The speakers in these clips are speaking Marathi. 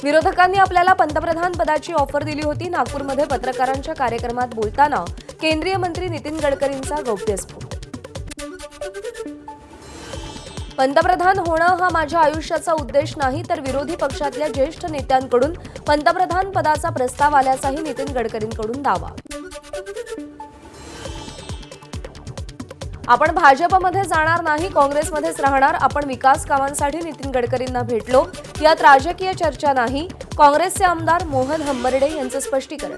विरोधकांनी आपल्याला पंतप्रधान पदाची ऑफर दिली होती। नागपूरमध्ये पत्रकारांच्या कार्यक्रमात बोलताना केंद्रीय मंत्री नितीन गडकरींचा गौप्यस्फोट। पंतप्रधान होणं हा माझ्या आयुष्याचा उद्देश नाही, तर विरोधी पक्षातल्या ज्येष्ठ नेत्यांकडून पंतप्रधान पदाचा प्रस्ताव आल्याचाही नितीन गडकरींकडून दावा। आपण भाजपमध्ये जाणार नाही, काँग्रेसमध्येच राहणार। आपण विकास कामांसाठी नितीन गडकरींना भेटलो, यात राजकीय चर्चा नाही। काँग्रेसचे आमदार मोहन हंबर्डे यांचं स्पष्टीकरण।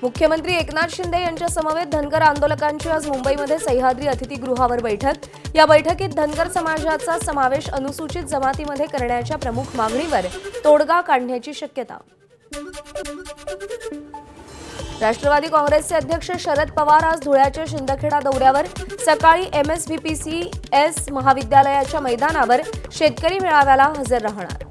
मुख्यमंत्री एकनाथ शिंदे यांच्या समवेत धनगर आंदोलकांची आज मुंबईमध्ये सह्याद्री अतिथीगृहावर बैठक। या बैठकीत धनगर समाजाचा समावेश अनुसूचित जमातीमध्ये करण्याच्या प्रमुख मागणीवर तोडगा काढण्याची शक्यता। राष्ट्रवादी काँग्रेसचे अध्यक्ष शरद पवार आज धुळ्याच्या शिंदखेडा दौऱ्यावर। सकाळी MSVPCS महाविद्यालयाच्या मैदानावर शेतकरी मेळाव्याला हजर राहणार।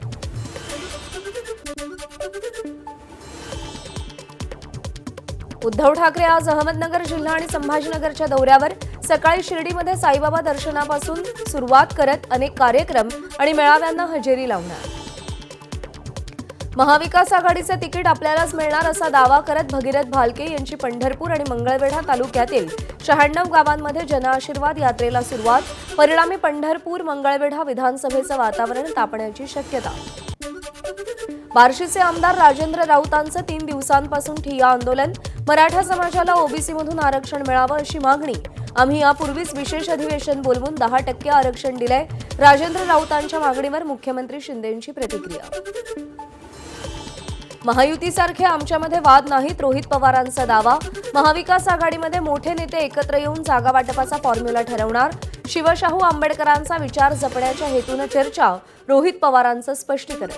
उद्धव ठाकरे आज अहमदनगर जिल्हा आणि संभाजीनगरच्या दौऱ्यावर। सकाळी शिर्डीमध्ये साईबाबा दर्शनापासून सुरुवात करत अनेक कार्यक्रम आणि मेळाव्यांना हजेरी लावणार। महाविकास आघाडीचे तिकीट आपल्यालाच मिळणार असा दावा करत भगीरथ भालके यांची पंढरपूर आणि मंगळवेढा तालुक्यातील 96 गावांमध्ये जनआशीर्वाद यात्रेला सुरुवात। परिणामी पंढरपूर मंगळवेढा विधानसभेचं वातावरण तापण्याची शक्यता। बार्शीचे आमदार राजेंद्र राऊतांचं 3 दिवसांपासून ठिय्या आंदोलन। मराठा समाजाला ओबीसीमधून आरक्षण मिळावं अशी मागणी। आम्ही यापूर्वीच विशेष अधिवेशन बोलवून 10% आरक्षण दिलंय। राजेंद्र राऊतांच्या मागणीवर मुख्यमंत्री शिंदेंची प्रतिक्रिया। महायुतीसारखे आमच्यामध्ये वाद नाहीत, रोहित पवारांचा दावा। महाविकास आघाडीमध्ये मोठे नेते एकत्र येऊन जागा वाटपाचा फॉर्म्युला ठरवणार। शिवशाहू आंबेडकरांचा विचार जपण्याच्या हेतून चर्चा, रोहित पवारांचं स्पष्टीकरण।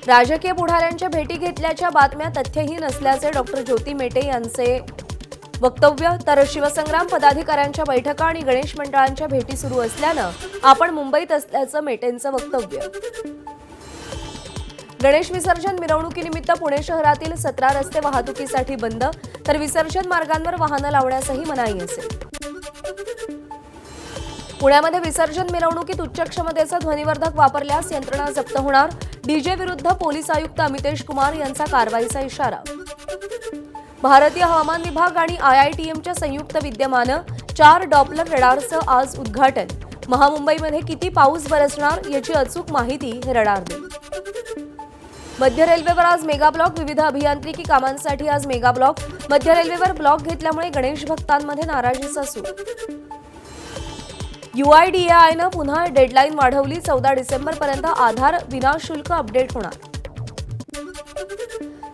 राजकीय पुढाऱ्यांच्या भेटी घेतल्याच्या बातम्या तथ्यहीन असल्याचे डॉक्टर ज्योती मेटे यांचे वक्तव्य। तर शिवसंग्राम पदाधिकाऱ्यांच्या बैठका आणि गणेश मंडळांच्या भेटी सुरू असल्यानं आपण मुंबईत असल्याचं मेटेंचं वक्तव्य। गणेश विसर्जन मिरवणुकीनिमित्त पुणे शहरातील 17 रस्ते वाहतुकीसाठी बंद, तर विसर्जन मार्गांवर वाहनं लावण्यासही मनाई असेल। पुण्यामध्ये विसर्जन मिरवणुकीत उच्च क्षमतेचा ध्वनिवर्धक वापरल्यास यंत्रणा जप्त होणार। डीजे विरुद्ध पोलीस आयुक्त अमितेश कुमार यांचा कारवाईचा इशारा। भारतीय हवामान विभाग आणि IITMच्या संयुक्त विद्यमानं 4 डॉपलर रडारचं आज उद्घाटन। महामुंबईमध्ये किती पाऊस बरसणार याची अचूक माहिती हे रडार देईल। मध्य रेल्वेवर आज मेगा ब्लॉक। विविध अभियांत्रिकी कामांसाठी आज मेगा ब्लॉक। मध्य रेल्वेवर ब्लॉक घेतल्यामुळे गणेश भक्तांमध्ये नाराजीचा सूर। UIDAIनं पुन्हा डेडलाईन वाढवली। 14 डिसेंबरपर्यंत आधार विनाशुल्क अपडेट होणार।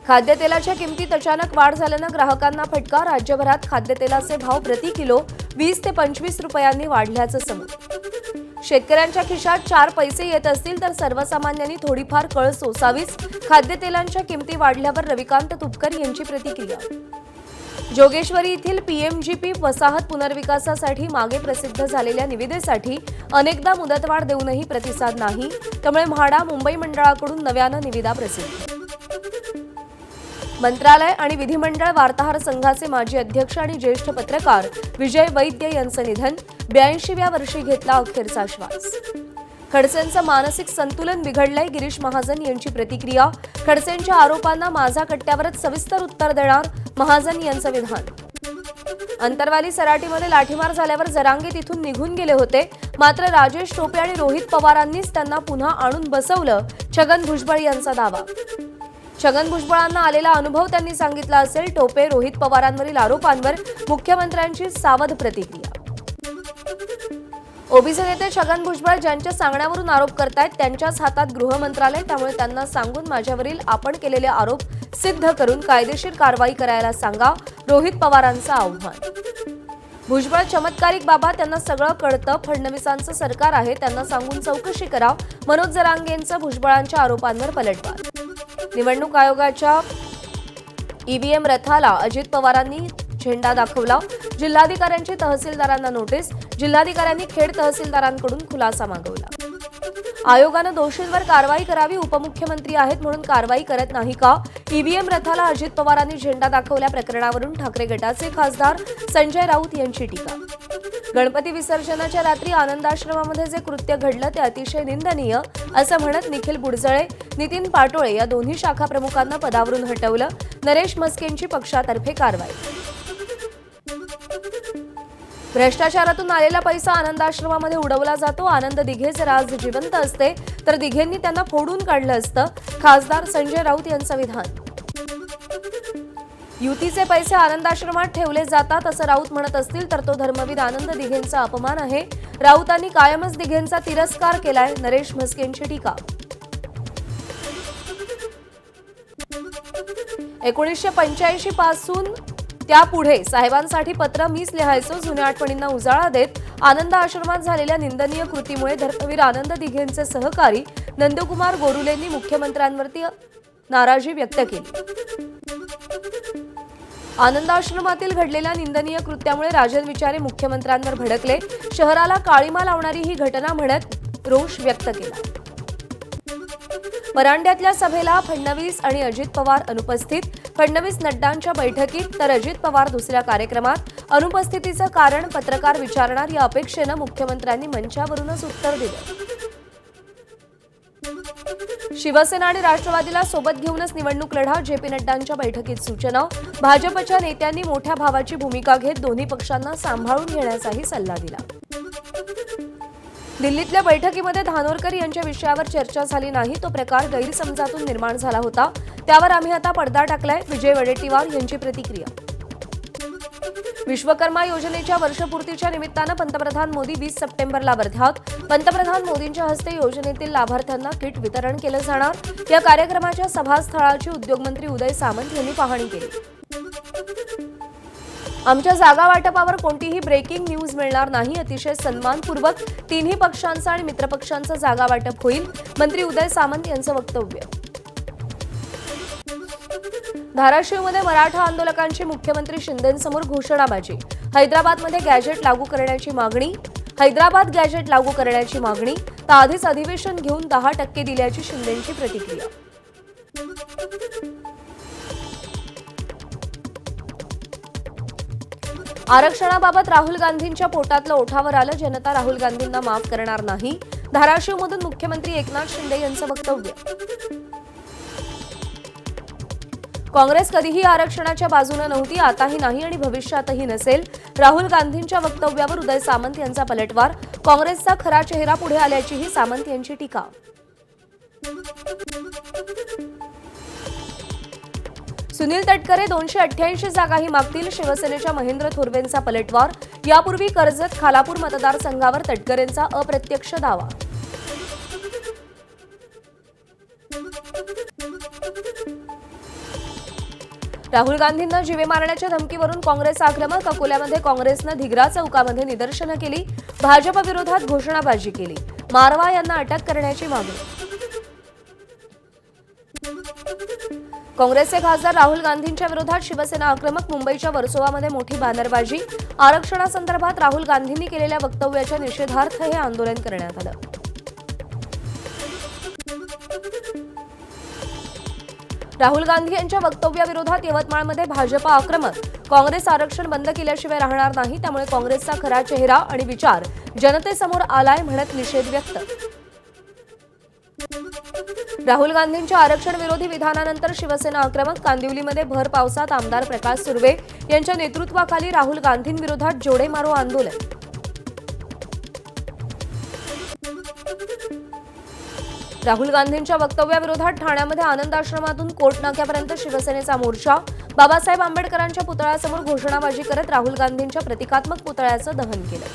खाद्यतेलाच्या किमतीत अचानक वाढ झाल्यानं ग्राहकांना फटका। राज्यभरात खाद्यतेलाचे भाव प्रति किलो 20 ते 25 रुपयांनी वाढल्याचं समोर। शेतकऱ्यांच्या खिशात 4 पैसे येत असतील तर सर्वसामान्यांनी थोडीफार कळ सोसावीच। खाद्यतेलांच्या किमती वाढल्यावर रविकांत तुपकर यांची प्रतिक्रिया। जोगेश्वरी येथील PMGP वसाहत पुनर्विकासासाठी मागे प्रसिद्ध झालेल्या निविदेसाठी अनेकदा मुदतवाढ देऊनही प्रतिसाद नाही, त्यामुळे म्हाडा मुंबई मंडळाकडून नव्यानं निविदा प्रसिद्ध। मंत्रालय आणि विधिमंडळ वार्ताहर संघाचे माजी अध्यक्ष आणि ज्येष्ठ पत्रकार विजय वैद्य यांचं निधन। 82व्या वर्षी घेतला अखेरचा श्वास। खडसेंचं मानसिक संतुलन बिघडलंय, गिरीश महाजन यांची प्रतिक्रिया। खडसेंच्या आरोपांना माझा कट्ट्यावरच सविस्तर उत्तर देणार, महाजन यांचं विधान। अंतरवाली सराटीमध्ये लाठीमार झाल्यावर जरांगे तिथून निघून गेले होते, मात्र राजेश टोपे आणि रोहित पवारांनीच त्यांना पुन्हा आणून बसवलं, छगन भुजबळ यांचा दावा। छगन भुजबळांना आलेला अनुभव त्यांनी सांगितला असेल। टोपे रोहित पवारांवरील आरोपांवर मुख्यमंत्र्यांची सावध प्रतिक्रिया। ओबीसी नेते छगन भुजबळ ज्यांच्या सांगण्यावरून आरोप करतायत त्यांच्याच हातात गृह मंत्रालय, त्यामुळे त्यांना सांगून माझ्यावरील आपण केलेले आरोप सिद्ध करून कायदेशीर कारवाई करायला सांगा, रोहित पवारांचं आव्हान। भुजबळ चमत्कारिक बाबा, त्यांना सगळं कळतं, फडणवीसांचं सरकार आहे, त्यांना सांगून चौकशी करा। मनोज जरांगेंचं भुजबळांच्या आरोपांवर पलटवार। निवडणूक आयोगाच्या EVM रथाला अजित पवारांनी झेंडा दाखवला। जिल्हाधिकाऱ्यांची तहसीलदारांना नोटीस। जिल्हाधिकाऱ्यांनी खेड तहसीलदारांकडून खुलासा मागवला। आयोगानं दोषींवर कारवाई करावी, उपमुख्यमंत्री आहेत म्हणून कारवाई करत नाही का? ईव्हीएम रथाला अजित पवारांनी झेंडा दाखवल्या प्रकरणावरून ठाकरे गटाचे खासदार संजय राऊत यांची टीका. गणपती विसर्जनाच्या रात्री आनंदाश्रमामध्ये जे कृत्य घडलं ते अतिशय निंदनीय असं म्हणत निखिल बुडजळे, नितीन पाटोळे या दोन्ही शाखा प्रमुखांना पदावरून हटवलं. नरेश म्हस्केंची पक्षातर्फे कारवाई. भ्रष्टाचारातून आलेला पैसा आनंदाश्रमामध्ये उडवला जातो. आनंद दिघे जर आज जिवंत असते तर दिघेंनी त्यांना फोडून काढलं असतं. खासदार संजय राऊत यांचं विधान. युतीचे पैसे आनंदाश्रमात ठेवले जातात असं राऊत म्हणत असतील तर तो धर्मवीर आनंद दिघेंचा अपमान आहे. राऊतांनी कायमच दिघेंचा तिरस्कार केलाय. नरेश म्हस्केंची टीका. 1985 पासून त्यापुढे साहेबांसाठी पत्र मीच लिहायचो. जुन्या आठवणींना उजाळा देत आनंद आश्रमात झालेल्या निंदनीय कृतीमुळे धर्मवीर आनंद दिघेंचे सहकारी नंदकुमार गोरुलेंनी मुख्यमंत्र्यांवरती नाराजी व्यक्त केली. आनंद आश्रमातील घडलेल्या निंदनीय कृत्यामुळे राजन विचारे मुख्यमंत्र्यांवर भडकले. शहराला काळीमा लावणारी ही घटना म्हणत रोष व्यक्त केला. परांड्यातल्या सभेला फडणवीस आणि अजित पवार अनुपस्थित. फडणवीस नड्डांच्या बैठकीत तर अजित पवार दुसऱ्या कार्यक्रमात. अनुपस्थितीचं कारण पत्रकार विचारणार या अपेक्षेनं मुख्यमंत्र्यांनी मंचावरूनच उत्तर दिलं. शिवसेना आणि राष्ट्रवादीला सोबत घेऊनच निवडणूक लढा. जेपी नड्डांच्या बैठकीत सूचना. भाजपच्या नेत्यांनी मोठ्या भावाची भूमिका घेत दोन्ही पक्षांना सांभाळून घेण्याचाही सल्ला दिला. दिल्लीतल्या बैठकीमध्ये धानोरकर यांच्या विषयावर चर्चा झाली नाही. तो प्रकार गैरसमजातून निर्माण झाला होता. त्यावर आम्ही आता पडदा टाकलाय. विजय वडेट्टीवार यांची प्रतिक्रिया. विश्वकर्मा योजनेच्या वर्षपूर्तीच्या निमित्तानं पंतप्रधान मोदी 20 सप्टेंबरला वर्ध्यात. पंतप्रधान मोदींच्या हस्ते योजनेतील लाभार्थ्यांना किट वितरण केलं जाणार. या कार्यक्रमाच्या सभास्थळाची उद्योगमंत्री उदय सामंत यांनी पाहणी केली. आमच्या जागा वाटपावर कोणतीही ब्रेकिंग न्यूज मिळणार नाही. अतिशय सन्मानपूर्वक तिन्ही पक्षांचं आणि मित्रपक्षांचं जागा वाटप होईल. मंत्री उदय सामंत यांचं वक्तव्य. धाराशिवमध्ये मराठा आंदोलकांची मुख्यमंत्री शिंदेंसमोर घोषणाबाजी. हैदराबादमध्ये गॅजेट लागू करण्याची मागणी. हैदराबाद गॅजेट लागू करण्याची मागणी. तर आधीच अधिवेशन घेऊन 10% दिल्याची शिंदेंची प्रतिक्रिया. आरक्षणाबाबत राहुल गांधींच्या पोटातलं ओठावर आलं. जनता राहुल गांधींना माफ करणार नाही. धाराशिवमधून मुख्यमंत्री एकनाथ शिंदे यांचं वक्तव्य. काँग्रेस कधीही आरक्षणाच्या बाजूने नव्हती, आताही नाही आणि भविष्यातही नसेल. राहुल गांधींच्या वक्तव्यावर उदय सामंत यांचा पलटवार. काँग्रेसचा खरा चेहरा पुढे आल्याचीही सामंत यांची टीका. सुनील तटकरे 288 जागाही मागतील. शिवसेनेच्या महेंद्र थोरवेंचा पलटवार. यापूर्वी कर्जत खालापूर मतदारसंघावर तटकरेंचा अप्रत्यक्ष दावा. राहुल गांधींना जीवे मारण्याच्या धमकीवरून काँग्रेस आक्रमक. अकोल्यामध्ये काँग्रेसनं धिगरा चौकामध्ये निदर्शनं केली. भाजप विरोधात घोषणाबाजी केली. मारवा यांना अटक करण्याची मागणी. काँग्रेसचे खासदार राहुल गांधींच्या विरोधात शिवसेना आक्रमक. मुंबईच्या वर्सोवामध्ये मोठी बॅनरबाजी. आरक्षणासंदर्भात राहुल गांधींनी केलेल्या वक्तव्याच्या निषेधार्थ हे आंदोलन करण्यात आलं. राहुल गांधी यांच्या वक्तव्याविरोधात यवतमाळमध्ये भाजप आक्रमक. काँग्रेस आरक्षण बंद केल्याशिवाय राहणार नाही, त्यामुळे काँग्रेसचा खरा चेहरा आणि विचार जनतेसमोर आलाय म्हणत निषेध व्यक्त. राहुल गांधींच्या आरक्षण विरोधी विधानानंतर शिवसेना आक्रमक. कांदिवलीमध्ये भर पावसात आमदार प्रकाश सुर्वे यांच्या नेतृत्वाखाली राहुल गांधींविरोधात जोडे मारो आंदोलन. राहुल गांधींच्या वक्तव्याविरोधात ठाण्यामध्ये आनंद आश्रमातून कोर्ट नाक्यापर्यंत शिवसेनेचा मोर्चा. बाबासाहेब आंबेडकरांच्या पुतळ्यासमोर घोषणाबाजी करत राहुल गांधींच्या प्रतिकात्मक पुतळ्याचं दहन केलं.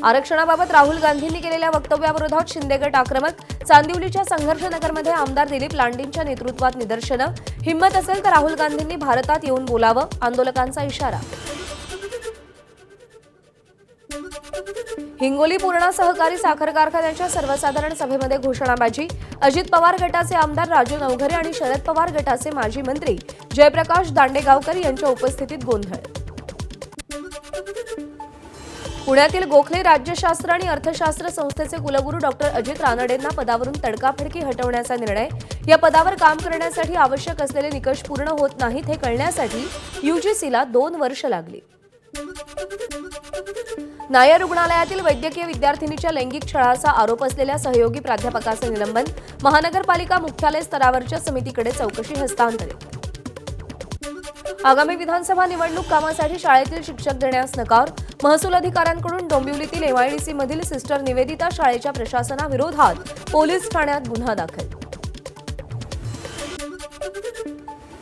आरक्षणाबाबत राहुल गांधींनी केलेल्या वक्तव्याविरोधात शिंदे गट आक्रमक. चांदिवलीच्या संघर्षनगरमध्ये आमदार दिलीप लांडेंच्या नेतृत्वात निदर्शनं. हिंमत असेल तर राहुल गांधींनी भारतात येऊन बोलावं, आंदोलकांचा इशारा. हिंगोली पूर्णा सहकारी साखर कारखान्याच्या सर्वसाधारण सभेमध्ये घोषणाबाजी. अजित पवार गटाचे आमदार राजू नवघरे आणि शरद पवार गटाचे माजी मंत्री जयप्रकाश दांडेगावकर यांच्या उपस्थितीत गोंधळ. पुण्यातील गोखले राज्यशास्त्र आणि अर्थशास्त्र संस्थेचे कुलगुरू डॉक्टर अजित रानडेंना पदावरून तडकाफडकी हटवण्याचा निर्णय। या पदावर काम करण्यासाठी आवश्यक असलेले निकष पूर्ण होत नाहीत हे कळण्यासाठी यूजीसीला 2 वर्ष लागली। नायर रुग्णालयातील वैद्यकीय विद्यार्थिनीच्या लैंगिक छळाचा आरोप असलेल्या सहयोगी प्राध्यापकाचे निलंबन। महानगरपालिका मुख्यालय स्तरावरच्या समितीकडे चौकशी हस्तांतरित। आगामी विधानसभा निवडणूक कामासाठी शाळेतील शिक्षक देण्यास नकार। महसूल अधिकाऱ्यांकडून डोंबिवलीतील एमआयडीसी मधील सिस्टर निवेदिता शाळेच्या प्रशासनाविरोधात पोलीस ठाण्यात गुन्हा दाखल।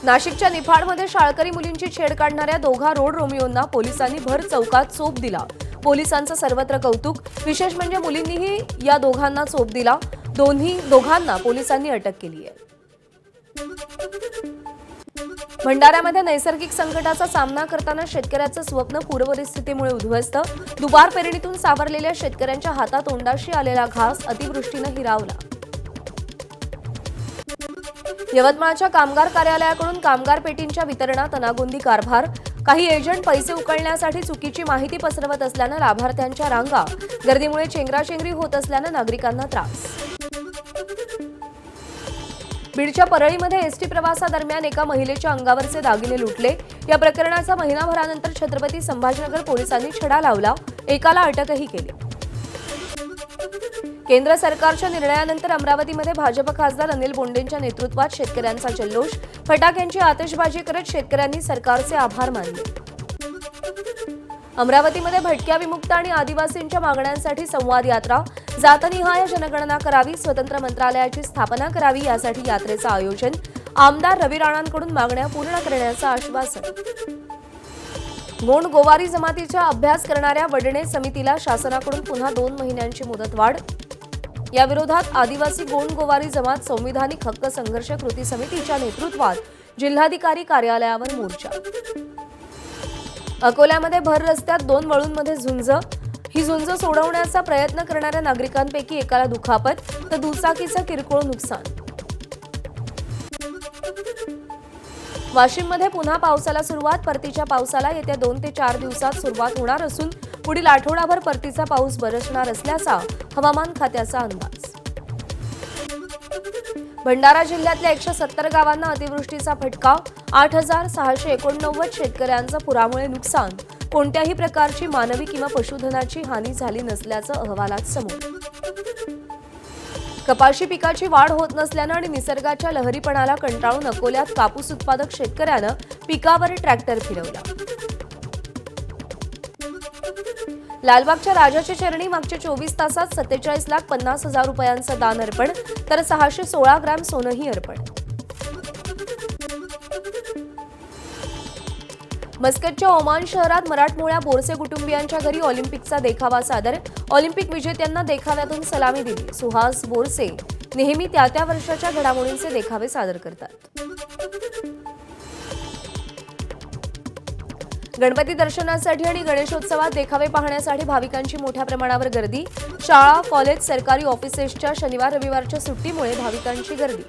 नाशिकच्या निफाडमध्ये शाळकरी मुलींची छेड काढणाऱ्या दोघा रोड रोमियोंना पोलिसांनी भर चौकात चोप दिला। पोलिसांचं सर्वत्र कौतुक। विशेष म्हणजे मुलींनीही या दोघांना चोप दिला। दोघांना पोलिसांनी अटक केली आहे। भंडाऱ्यामध्ये नैसर्गिक संकटाचा सामना करताना शेतकऱ्याचं स्वप्न पूरपरिस्थितीमुळे उद्ध्वस्त। दुबार पेरणीतून सावरलेल्या शेतकऱ्यांच्या हातातोंडाशी आलेला घास अतिवृष्टीने हिरावला। यवतमाळच्या कामगार कार्यालयाकडून कामगार पेटींच्या वितरणात अनागोंदी कारभार। काही एजंट पैसे उकळण्यासाठी चुकीची माहिती पसरवत असल्यानं लाभार्थ्यांच्या रांगा। गर्दीमुळे चेंगराचेंगरी होत असल्यानं नागरिकांना त्रास। बीडच्या परळीमध्ये एसटी प्रवासादरम्यान एका महिलेच्या अंगावरचे दागिने लुटले। या प्रकरणाचा महिनाभरानंतर छत्रपती संभाजीनगर पोलिसांनी छडा लावला। एकाला अटकही केली। केंद्र सरकारच्या निर्णयानंतर अमरावतीमध्ये भाजप खासदार अनिल बोंडेंच्या नेतृत्वात शेतकऱ्यांचा जल्लोष। फटाक्यांची आतिषबाजी करत शेतकऱ्यांनी सरकारचे आभार मानले। अमरावतीमध्ये भटक्या विमुक्त आणि आदिवासींच्या मागण्यांसाठी संवाद यात्रा। जातनिहाय जनगणना करावी, स्वतंत्र मंत्रालयाची स्थापना करावी यासाठी यात्रेचं आयोजन। आमदार रवी राणांकडून मागण्या पूर्ण करण्याचं आश्वासन। गोंड गोवारी जमातीचा अभ्यास करणाऱ्या वडणे समितीला शासनाकडून पुन्हा 2 महिन्यांची मुदतवाढ। या विरोधात आदिवासी गोंड गोवारी जमात संविधानिक हक्क संघर्ष कृती समितीच्या नेतृत्वात जिल्हाधिकारी कार्यालयावर मोर्चा। अकोल्यामध्ये भर रस्त्यात 2 वळूंमध्ये झुंज। ही झुंज सोडवण्याचा प्रयत्न करणाऱ्या नागरिकांपैकी एकाला दुखापत तर दुचाकीचं किरकोळ नुकसान। वाशिममध्ये पुन्हा पावसाला सुरुवात। परतीच्या पावसाला येत्या 2 ते 4 दिवसात सुरुवात होणार असून पुढील आठवडाभर परतीचा पाऊस बरसणार असल्याचा हवामान खात्याचा अंदाज। भंडारा जिल्ह्यातल्या 170 गावांना अतिवृष्टीचा फटका। 8689 शेतकऱ्यांचं पुरामुळे नुकसान। कोणत्याही प्रकारची मानवी किंवा पशुधनाची हानी झाली नसल्याचं अहवालात समोर। कपाशी पिकाची वाढ होत नसल्यानं आणि निसर्गाच्या लहरीपणाला कंटाळून अकोल्यात कापूस उत्पादक शेतकऱ्यानं पिकावर ट्रॅक्टर फिरवला। लालबागच्या राजाच्या चरणी मागच्या 24 तासात 47,50,000 रुपयांचं दान अर्पण तर 616 ग्रॅम सोनंही अर्पण। मस्कटच्या ओमान शहरात मराठमोळ्या बोरसे कुटुंबियांच्या घरी ऑलिम्पिकचा देखावा सादर। ऑलिम्पिक विजेत्यांना देखाव्यातून सलामी दिली। सुहास बोरसे नेहमी त्या वर्षाच्या घडामोडींचे देखावे सादर करतात। गणपती दर्शनासाठी आणि गणेशोत्सवात देखावे पाहण्यासाठी भाविकांची मोठ्या प्रमाणावर गर्दी। शाळा, कॉलेज, सरकारी ऑफिसेसच्या शनिवार रविवारच्या सुट्टीमुळे भाविकांची गर्दी।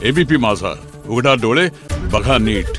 एबीपी माझा, उघडा डोळे बघा नीट।